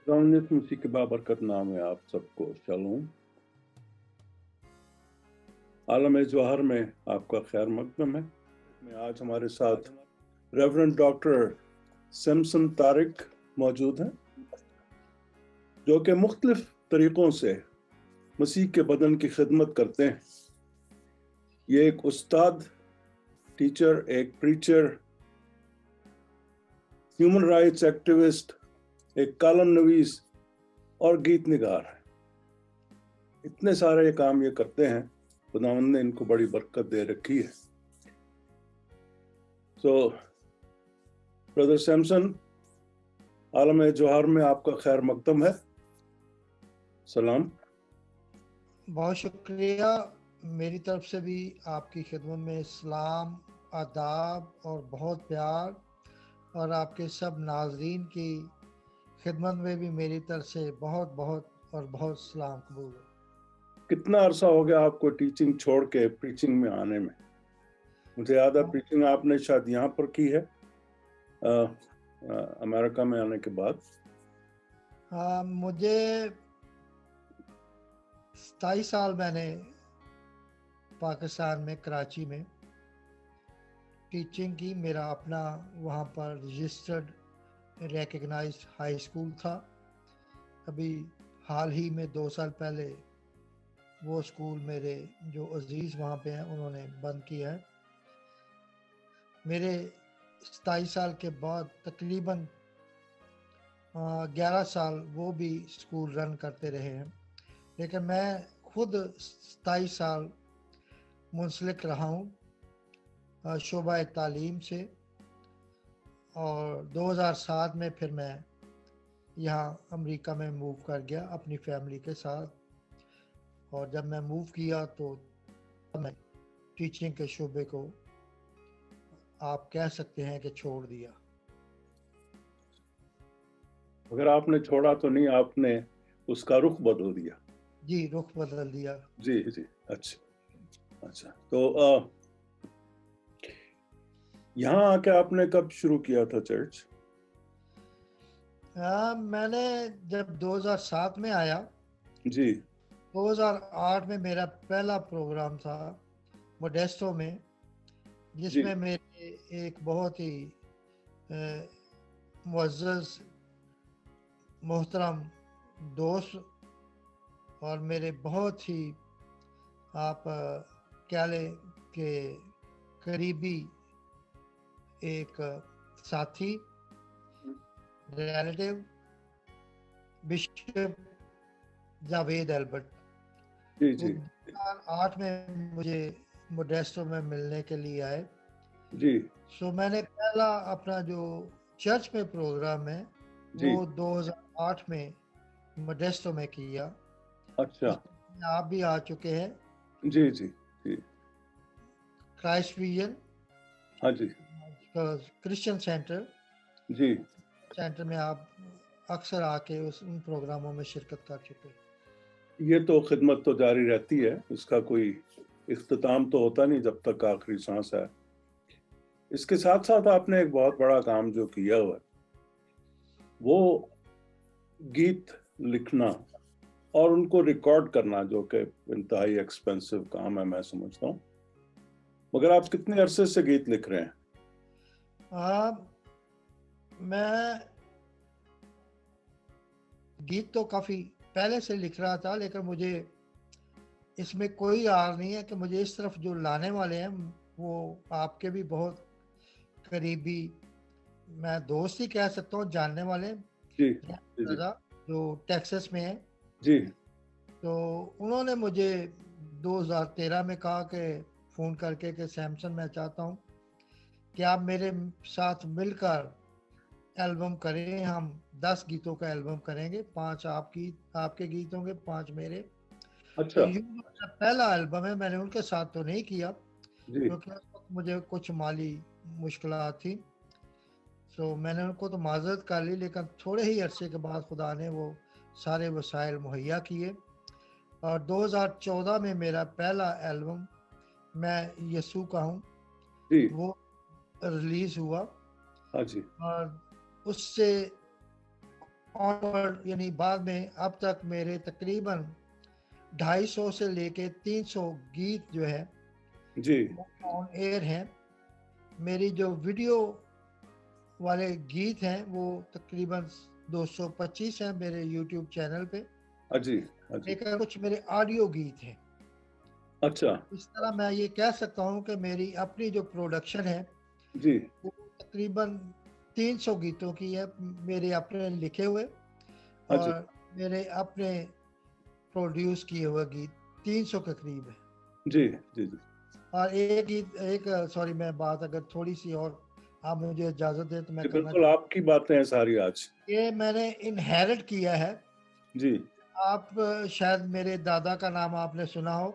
ज़ानियत मसीह के बाबरकत नाम है आप सबको शलोम। आलम जवाहर में आपका खैर मकदम है। में आज हमारे साथ रेवरेंड डॉक्टर सैमसन तारिक मौजूद हैं, जो कि मुख्तलिफ तरीक़ों से मसीह के बदन की खिदमत करते हैं। ये एक उस्ताद, टीचर, एक प्रीचर, ह्यूमन राइट्स एक्टिविस्ट, एक कॉलम नवीस और गीत निगार है। इतने सारे काम ये करते हैं, खुदावंद ने इनको बड़ी बरकत दे रखी है। तो ब्रदर सैमसन, आलम जवाहर में आपका खैर मकदम है। सलाम। बहुत शुक्रिया। मेरी तरफ से भी आपकी खिदमत में सलाम, आदाब और बहुत प्यार, और आपके सब नाजरीन की खिदमत में भी मेरी तरफ से बहुत बहुत और बहुत सलाम कबूल। कितना अरसा हो गया आपको टीचिंग छोड़ के प्रीचिंग में आने में? मुझे याद है प्रीचिंग आपने शायद यहाँ पर की है, अमेरिका में आने के बाद। मुझे 27 साल मैंने पाकिस्तान में कराची में टीचिंग की। मेरा अपना वहाँ पर रजिस्टर्ड रिकग्नाइज्ड हाई स्कूल था। अभी हाल ही में 2 साल पहले वो स्कूल मेरे जो अजीज़ वहाँ पे हैं उन्होंने बंद किया है। मेरे 27 साल के बाद तकरीबन 11 साल वो भी स्कूल रन करते रहे हैं, लेकिन मैं खुद 27 साल मुंसलिक रहा हूँ शोबा तालीम से, और 2007 में फिर मैं यहाँ अमेरिका में मूव कर गया अपनी फैमिली के साथ। और जब मैं मूव किया तो मैं टीचिंग के शोबे को आप कह सकते हैं कि छोड़ दिया। अगर आपने छोड़ा तो नहीं, आपने उसका रुख बदल दिया। जी, रुख बदल दिया। जी जी, अच्छा अच्छा। तो यहाँ आके आपने कब शुरू किया था चर्च? मैंने जब 2007 में आया, जी 2008 में मेरा पहला प्रोग्राम था मोडेस्टो में, जी जिसमें मेरे एक बहुत ही मुअज़्ज़ज़ मोहतरम दोस्त और मेरे बहुत ही आप कह लें कि करीबी एक साथी, रिलेटिव, बिशप जावेद एल्बर्ट, जी वो जी 2008 में मुझे मोडेस्टो में मिलने के लिए आए। जी सो मैंने पहला अपना जो चर्च में प्रोग्राम है जी। वो 2008 में मोडेस्टो में किया। अच्छा। उसमें आप भी आ चुके हैं, जी जी जी। क्राइस्ट विजन हाँ जी। क्रिश्चियन जी। सेंटर में आप अक्सर आके उन प्रोग्रामों में शिरकत कर चुके हैं। ये तो खिदमत तो जारी रहती है, इसका कोई इख्तिताम तो होता नहीं जब तक आखिरी सांस है। इसके साथ साथ आपने एक बहुत बड़ा काम जो किया हुआ है, वो गीत लिखना और उनको रिकॉर्ड करना, जो कि इंतहाई एक्सपेंसिव काम है मैं समझता हूँ। मगर आप कितने अरसे से गीत लिख रहे हैं? मैं गीत तो काफ़ी पहले से लिख रहा था, लेकिन मुझे इसमें कोई आर नहीं है कि मुझे इस तरफ जो लाने वाले हैं वो आपके भी बहुत करीबी, मैं दोस्त ही कह सकता हूँ, जानने वाले जी जी जी जो टेक्सास में है। जी। तो उन्होंने मुझे 2013 में कहा कि फ़ोन करके कि सैमसन, मैं चाहता हूँ कि आप मेरे साथ मिलकर एल्बम करें। हम 10 गीतों का एल्बम करेंगे, 5 आपके गीत होंगे, 5 मेरे। तो अच्छा। ये मेरा पहला एल्बम है। मैंने उनके साथ तो नहीं किया जी क्योंकि उस वक्त मुझे कुछ माली मुश्किलात थी। तो मैंने उनको तो माजरत कर ली, लेकिन थोड़े ही अरसे के बाद खुदा ने वो सारे वसाइल मुहैया किए और 2014 में मेरा पहला एल्बम मैं यसू का हूँ जी। वो रिलीज़ हुआ। हाँ जी। और उससे ऑनवर्ड यानी बाद में अब तक मेरे तकरीबन 250 से लेके 300 गीत जो है जी वो ऑन एयर हैं। मेरी जो वीडियो वाले गीत हैं वो तकरीबन 225 हैं मेरे यूट्यूब चैनल पे, अजी अजी लेकिन कुछ मेरे ऑडियो गीत हैं। अच्छा इस तरह मैं ये कह सकता हूँ कि मेरी अपनी जो प्रोडक्शन है जी वो तकरीबन 300 गीतों की है, मेरे अपने लिखे हुए अजी और मेरे अपने प्रोड्यूस किए हुए गीत 300 के करीब है। जी जी जी और एक गीत एक सॉरी मैं बात अगर थोड़ी सी और आप मुझे इजाज़त दें तो मैं जी, करना बिल्कुल चाहूँ। आपकी बातें हैं सारी आज। ये मैंने इनहेरिट किया है। जी आप शायद मेरे दादा का नाम आपने सुना हो,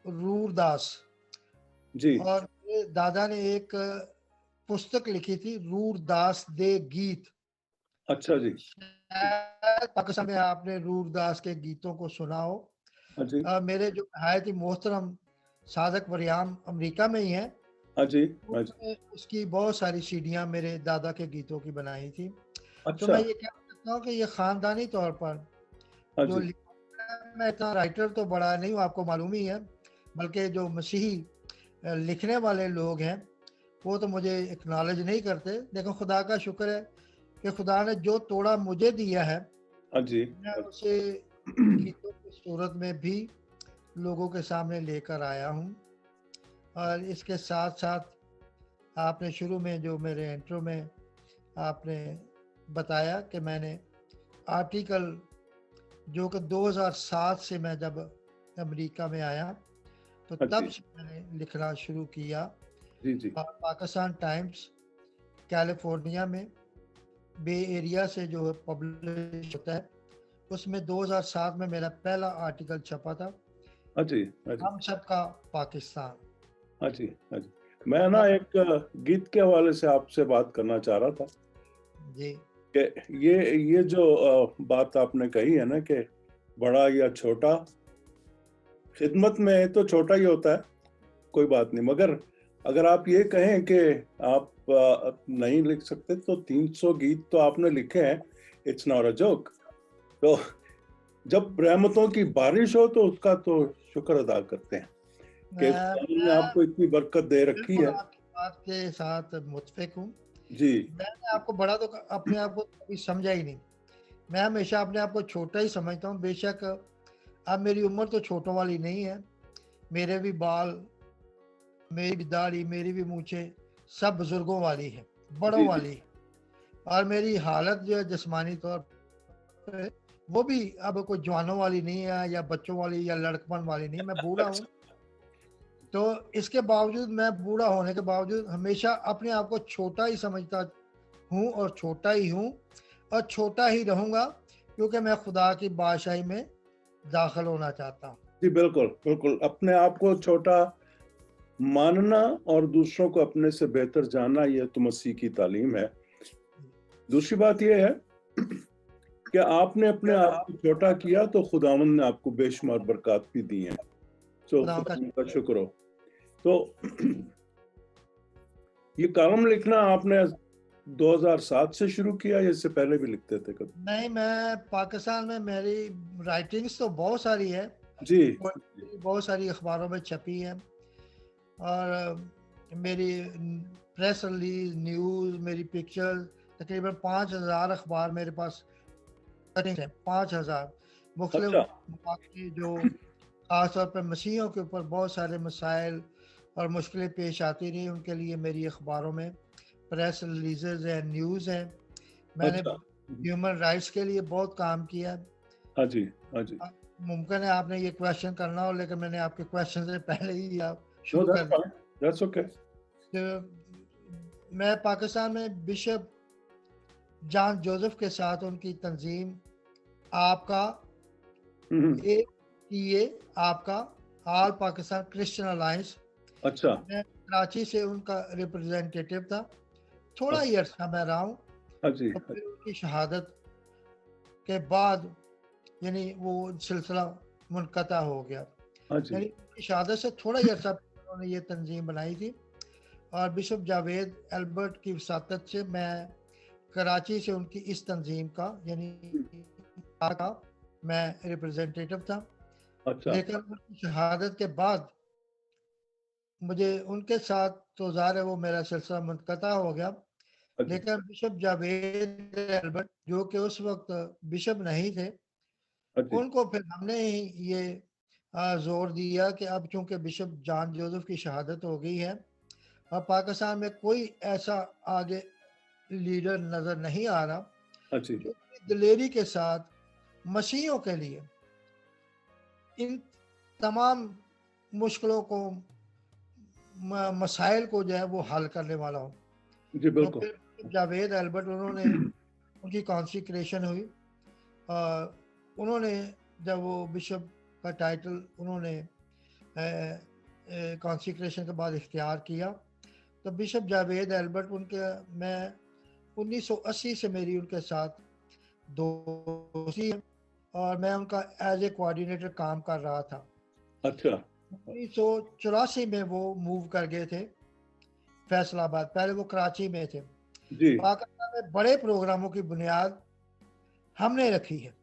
रूरदास। जी और मेरे दादा ने एक पुस्तक लिखी थी, रूरदास दे गीत। अच्छा जी शायद पाकिस्तान में आपने रूरदास के गीतों को सुना हो। अजी मेरे जो नहायत ही मोहतरम सादक वरियाम अमेरिका में ही हैं, अजी अजी उन्होंने उसकी बहुत सारी सीडियाँ मेरे दादा के गीतों की बनाई थी। तो अच्छा मैं ये कह सकता हूँ कि ये ख़ानदानी तौर पर जो अजी लिखा है, मैं इतना राइटर तो बड़ा नहीं हूँ, आपको मालूम ही है, बल्कि जो मसीही लिखने वाले लोग हैं वो तो मुझे एक्नॉलेज नहीं करते, लेकिन खुदा का शुक्र है कि खुदा ने जो तोड़ा मुझे दिया है अजी मैं उसे गीतों की सूरत में भी लोगों के सामने लेकर आया हूँ। और इसके साथ साथ आपने शुरू में जो मेरे इंट्रो में आपने बताया कि मैंने आर्टिकल जो कि 2007 से मैं जब अमेरिका में आया तो तब अजी से मैंने लिखना शुरू किया। जी जी और पाकिस्तान टाइम्स कैलिफोर्निया में बे एरिया से जो पब्लिश होता है उसमें 2007 में मेरा पहला आर्टिकल छपा था, अजी अजी हम सबका पाकिस्तान। अजी अजी मैं ना एक गीत के हवाले से आपसे बात करना चाह रहा था जी कि ये जो बात आपने कही है ना कि बड़ा या छोटा, खिदमत में तो छोटा ही होता है, कोई बात नहीं, मगर अगर आप ये कहें कि आप नहीं लिख सकते तो 300 गीत तो आपने लिखे हैं, इट्स नॉट अ जोक। तो जब रहमतों की बारिश हो तो उसका तो शुक्र अदा करते हैं कि खुदा ने मैं आपको इतनी बरकत दे रखी बिल्कुल है। आपकी बात के साथ मुत्फिक हूँ। जी मैंने आपको बड़ा तो अपने आप को कभी समझा ही नहीं। मैं हमेशा अपने आप को छोटा ही समझता हूँ। बेशक अब मेरी उम्र तो छोटों वाली नहीं है, मेरे भी बाल, मेरी भी दाढ़ी, मेरी भी मूछें सब बुजुर्गों वाली है, बड़ों जी जी वाली। और मेरी हालत जो है जिस्मानी तौर पे वो भी अब कोई जवानों वाली नहीं है या बच्चों वाली या लड़कपन वाली नहीं, मैं बूढ़ा हूँ। अच्छा तो इसके बावजूद मैं बूढ़ा होने के बावजूद हमेशा अपने आप को छोटा ही समझता हूँ और छोटा ही हूँ और छोटा ही रहूँगा, क्योंकि मैं खुदा की बादशाही में दाखिल होना चाहता हूँ। जी बिल्कुल बिल्कुल, अपने आप को छोटा मानना और दूसरों को अपने से बेहतर जानना, ये तो मसीह की तालीम है। दूसरी बात यह है कि आपने अपने आप को छोटा किया तो खुदावंद ने आपको बेशुमार बरकत भी दी हैं, तो खुदा का खुदावंद का शुक्र हो। तो ये कॉलम लिखना आपने 2007 से शुरू किया या इससे पहले भी लिखते थे कभी? नहीं, मैं पाकिस्तान में मेरी राइटिंग्स तो बहुत सारी है, जी बहुत सारी अखबारों में छपी है। और मेरी प्रेस रिलीज, न्यूज़, मेरी पिक्चर्स, तकरीबन 5000 अखबार मेरे पास कटिंग है, 5000 मुख्तलिफ अच्छा मौक़े जो ख़ास तौर पर मसीहियों के ऊपर बहुत सारे मसाइल और मुश्किलें पेश आती रही, उनके लिए मेरी अखबारों में प्रेस रिलीज़ेज़ हैं, न्यूज़ हैं। मैंने अच्छा ह्यूमन राइट्स के लिए बहुत काम किया। हाँ जी हाँ जी मुमकिन है आपने ये क्वेश्चन करना हो, लेकिन मैंने आपके क्वेश्चन से पहले ही आप नो शुरू कर दैट्स दिया। Fine, that's okay. तो मैं पाकिस्तान में बिशप जॉन जोसेफ के साथ उनकी तंजीम आपका APA, आपका ऑल पाकिस्तान क्रिश्चियन अलायंस, अच्छा मैं कराची से उनका रिप्रेजेंटेटिव था। थोड़ा ही अर्सा मैं रहा हूँ हाँ जी और फिर उनकी शहादत के बाद यानी वो सिलसिला मुनक़ता हो गया। हाँ जी यानी उनकी शहादत से थोड़ा ही अर्सा पहले उन्होंने ये तंजीम बनाई थी। और बिशप जावेद एल्बर्ट की वसातत से मैं कराची से उनकी इस तंजीम का यानी का मैं रिप्रेजेंटेटिव था। अच्छा। लेकिन उनकी शहादत के बाद मुझे उनके साथ तो ज़ाहिर है वो मेरा सिलसिला मुनक़ता हो गया। अच्छा। लेकिन बिशप जावेद एल्बर्ट जो कि उस वक़्त बिशप नहीं थे, अच्छा। उनको फिर हमने ही ये ज़ोर दिया कि अब चूँकि बिशप जॉन जोसेफ की शहादत हो गई है, अब पाकिस्तान में कोई ऐसा आगे लीडर नज़र नहीं आ रहा, अच्छा। जो अपनी दिलेरी के साथ मसीहियों के लिए इन तमाम मुश्किलों को मसाइल को जो है वो हल करने वाला हो। जी तो बिल्कुल। फिर जावेद एल्बर्ट उन्होंने उनकी कॉन्सिक्रेशन हुई। उन्होंने जब वो बिशप का टाइटल उन्होंने कॉन्सिक्रेशन के बाद इख्तियार किया, तो बिशप जावेद एल्बर्ट उनके मैं 1980 से मेरी उनके साथ दोस्ती है और मैं उनका एज ए कोऑर्डिनेटर काम कर रहा था। अच्छा। 1984 में वो मूव कर गए थे फैसलाबाद, पहले वो कराची में थे। जी। पाकिस्तान में बड़े प्रोग्रामों की बुनियाद हमने रखी है।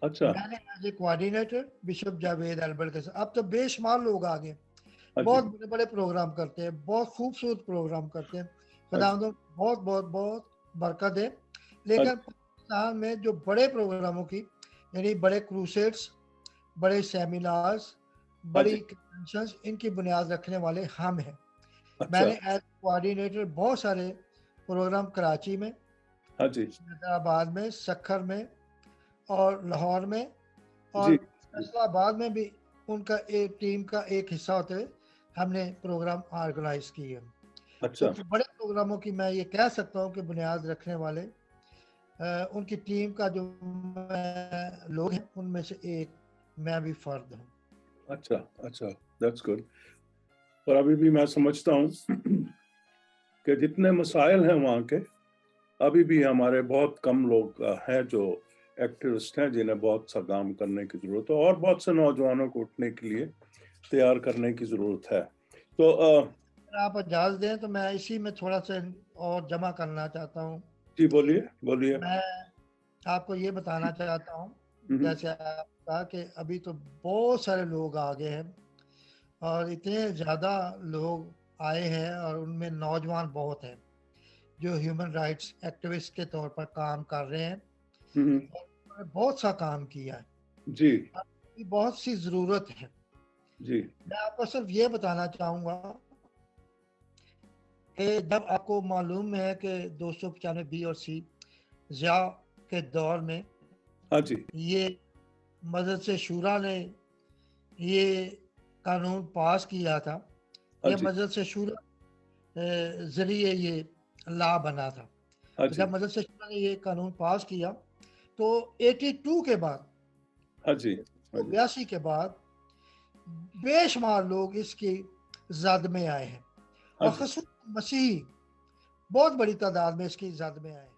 अच्छा। मैंने as a coordinator Bishop Javed Albert के साथ, अब तो बेशुमार लोग आ गए, अच्छा। बहुत बड़े बड़े प्रोग्राम करते हैं, बहुत खूबसूरत प्रोग्राम करते हैं। अच्छा। खुदावंद बहुत बहुत बहुत बरकत है। लेकिन अच्छा। पाकिस्तान में जो बड़े प्रोग्रामों की यानी बड़े क्रूसेड्स, बड़े सेमिनार्स, बड़ी अच्छा। कन्वेंशंस, इनकी बुनियाद रखने वाले हम हैं। अच्छा। मैंने एज कोऑर्डिनेटर बहुत सारे प्रोग्राम कराची में, हाँ जी। हैदराबाद में, सक्खर में और लाहौर में और जी। जी। फैसलाबाद में भी उनका एक टीम का एक हिस्सा होते हुए हमने प्रोग्राम ऑर्गेनाइज किए। तो अच्छा। बड़े प्रोग्रामों की मैं ये कह सकता हूँ कि बुनियाद रखने वाले उनकी टीम का जो लोग हैं उनमें से एक मैं भी फर्द हूँ। अच्छा। अच्छा। That's good. और अभी भी मैं समझता हूँ कि जितने मसाइल हैं वहाँ के, अभी भी हमारे बहुत कम लोग हैं जो एक्टिविस्ट हैं जिन्हें बहुत सा काम करने की ज़रूरत है और बहुत से नौजवानों को उठने के लिए तैयार करने की ज़रूरत है। तो अगर आप इजाज़त दें तो मैं इसी में थोड़ा सा और जमा करना चाहता हूँ। जी बोलिए, बोलिए। मैं आपको ये बताना चाहता हूँ, हम्म। जैसे आप कहा कि अभी तो बहुत सारे लोग आ गए हैं और इतने ज़्यादा लोग आए हैं और उनमें नौजवान बहुत हैं जो ह्यूमन राइट्स एक्टिविस्ट के तौर पर काम कर रहे हैं हम्म। और उन्होंने बहुत सा काम किया है। जी। अभी बहुत सी ज़रूरत है। जी। मैं आपको सिर्फ ये बताना चाहूँगा कि जब आपको मालूम है कि 295 बी और सी ज़िया के दौर में हाँ जी। ये मजलिस शूरा ने ये कानून पास किया था। हाँ ये जी। मजलिस शूरा ज़रिए ये लॉ बना था। हाँ तो जी। जब मजलिस शूरा ने ये कानून पास किया तो 82 के बाद, हाँ जी। हाँ जी। 82 के बाद बेशुमार लोग इसकी जद में आए हैं हाँ और जी। ख़ुसूसन मसीही बहुत बड़ी तादाद में इसकी जद में आए हैं।